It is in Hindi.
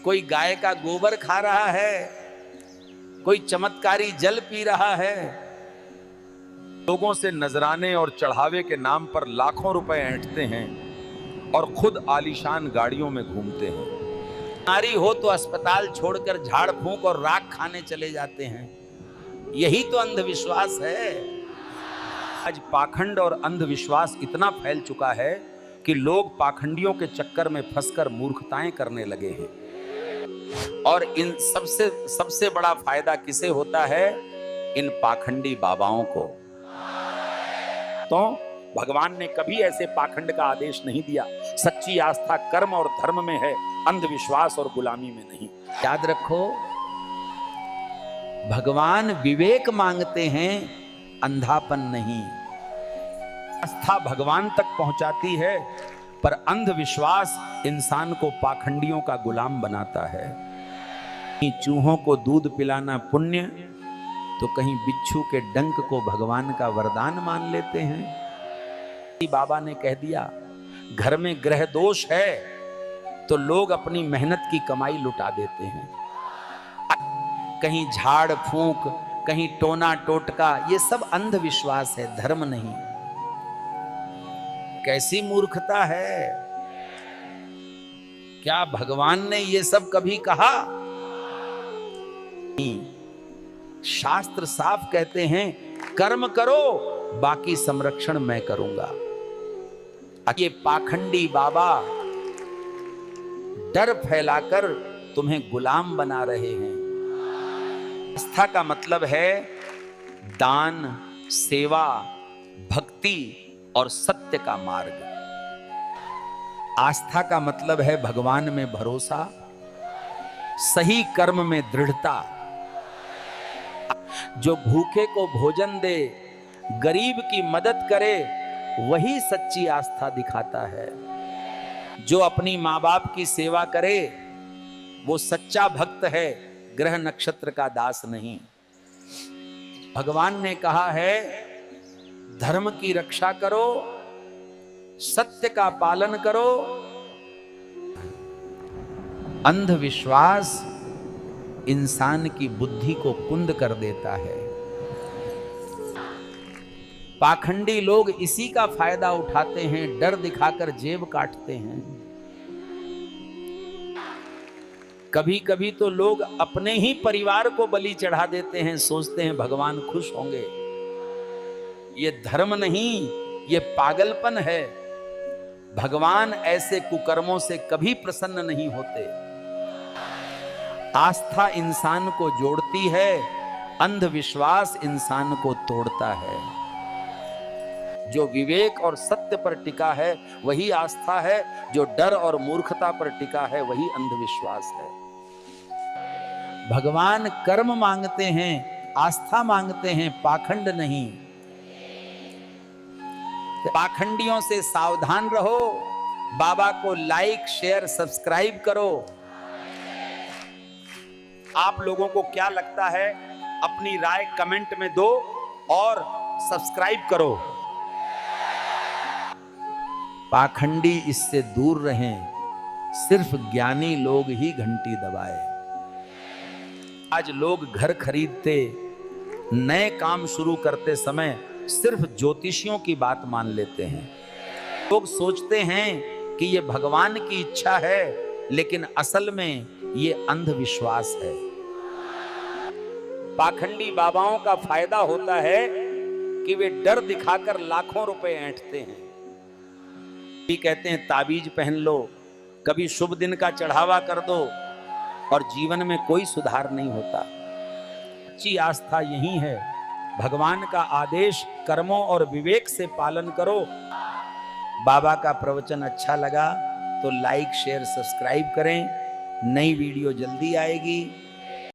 कोई गाय का गोबर खा रहा है, कोई चमत्कारी जल पी रहा है। लोगों से नजराने और चढ़ावे के नाम पर लाखों रुपए ऐंठते हैं और खुद आलीशान गाड़ियों में घूमते हैं। बीमारी हो तो अस्पताल छोड़कर झाड़ फूंक और राख खाने चले जाते हैं। यही तो अंधविश्वास है। आज पाखंड और अंधविश्वास इतना फैल चुका है कि लोग पाखंडियों के चक्कर में फंसकर मूर्खताएं करने लगे हैं। और इन सबसे बड़ा फायदा किसे होता है? इन पाखंडी बाबाओं को। तो भगवान ने कभी ऐसे पाखंड का आदेश नहीं दिया। सच्ची आस्था कर्म और धर्म में है, अंधविश्वास और गुलामी में नहीं। याद रखो, भगवान विवेक मांगते हैं, अंधापन नहीं। आस्था भगवान तक पहुंचाती है, पर अंधविश्वास इंसान को पाखंडियों का गुलाम बनाता है। कहीं चूहों को दूध पिलाना पुण्य, तो कहीं बिच्छू के डंक को भगवान का वरदान मान लेते हैं। बाबा ने कह दिया घर में ग्रह दोष है तो लोग अपनी मेहनत की कमाई लुटा देते हैं। कहीं झाड़ फूंक, कहीं टोना टोटका, ये सब अंधविश्वास है, धर्म नहीं। कैसी मूर्खता है! क्या भगवान ने ये सब कभी कहा? शास्त्र साफ कहते हैं कर्म करो, बाकी संरक्षण मैं करूंगा। ये पाखंडी बाबा डर फैलाकर तुम्हें गुलाम बना रहे हैं। आस्था का मतलब है दान, सेवा, भक्ति और सत्य का मार्ग। आस्था का मतलब है भगवान में भरोसा, सही कर्म में दृढ़ता। जो भूखे को भोजन दे, गरीब की मदद करे, वही सच्ची आस्था दिखाता है। जो अपनी माँ बाप की सेवा करे, वो सच्चा भक्त है, ग्रह नक्षत्र का दास नहीं। भगवान ने कहा है धर्म की रक्षा करो, सत्य का पालन करो। अंधविश्वास इंसान की बुद्धि को कुंद कर देता है। पाखंडी लोग इसी का फायदा उठाते हैं, डर दिखाकर जेब काटते हैं। कभी कभी तो लोग अपने ही परिवार को बलि चढ़ा देते हैं, सोचते हैं भगवान खुश होंगे। ये धर्म नहीं, ये पागलपन है। भगवान ऐसे कुकर्मों से कभी प्रसन्न नहीं होते। आस्था इंसान को जोड़ती है, अंधविश्वास इंसान को तोड़ता है। जो विवेक और सत्य पर टिका है वही आस्था है, जो डर और मूर्खता पर टिका है वही अंधविश्वास है। भगवान कर्म मांगते हैं, आस्था मांगते हैं, पाखंड नहीं। पाखंडियों से सावधान रहो। बाबा को लाइक, शेयर, सब्सक्राइब करो। आप लोगों को क्या लगता है? अपनी राय कमेंट में दो और सब्सक्राइब करो। पाखंडी इससे दूर रहें, सिर्फ ज्ञानी लोग ही घंटी दबाए। आज लोग घर खरीदते, नए काम शुरू करते समय सिर्फ ज्योतिषियों की बात मान लेते हैं। लोग सोचते हैं कि ये भगवान की इच्छा है, लेकिन असल में ये अंधविश्वास है। पाखंडी बाबाओं का फायदा होता है कि वे डर दिखाकर लाखों रुपए ऐंठते हैं। कहते हैं ताबीज पहन लो, कभी शुभ दिन का चढ़ावा कर दो, और जीवन में कोई सुधार नहीं होता। सच्ची आस्था यही है। भगवान का आदेश कर्मों और विवेक से पालन करो। बाबा का प्रवचन अच्छा लगा तो लाइक, शेयर, सब्सक्राइब करें। नई वीडियो जल्दी आएगी।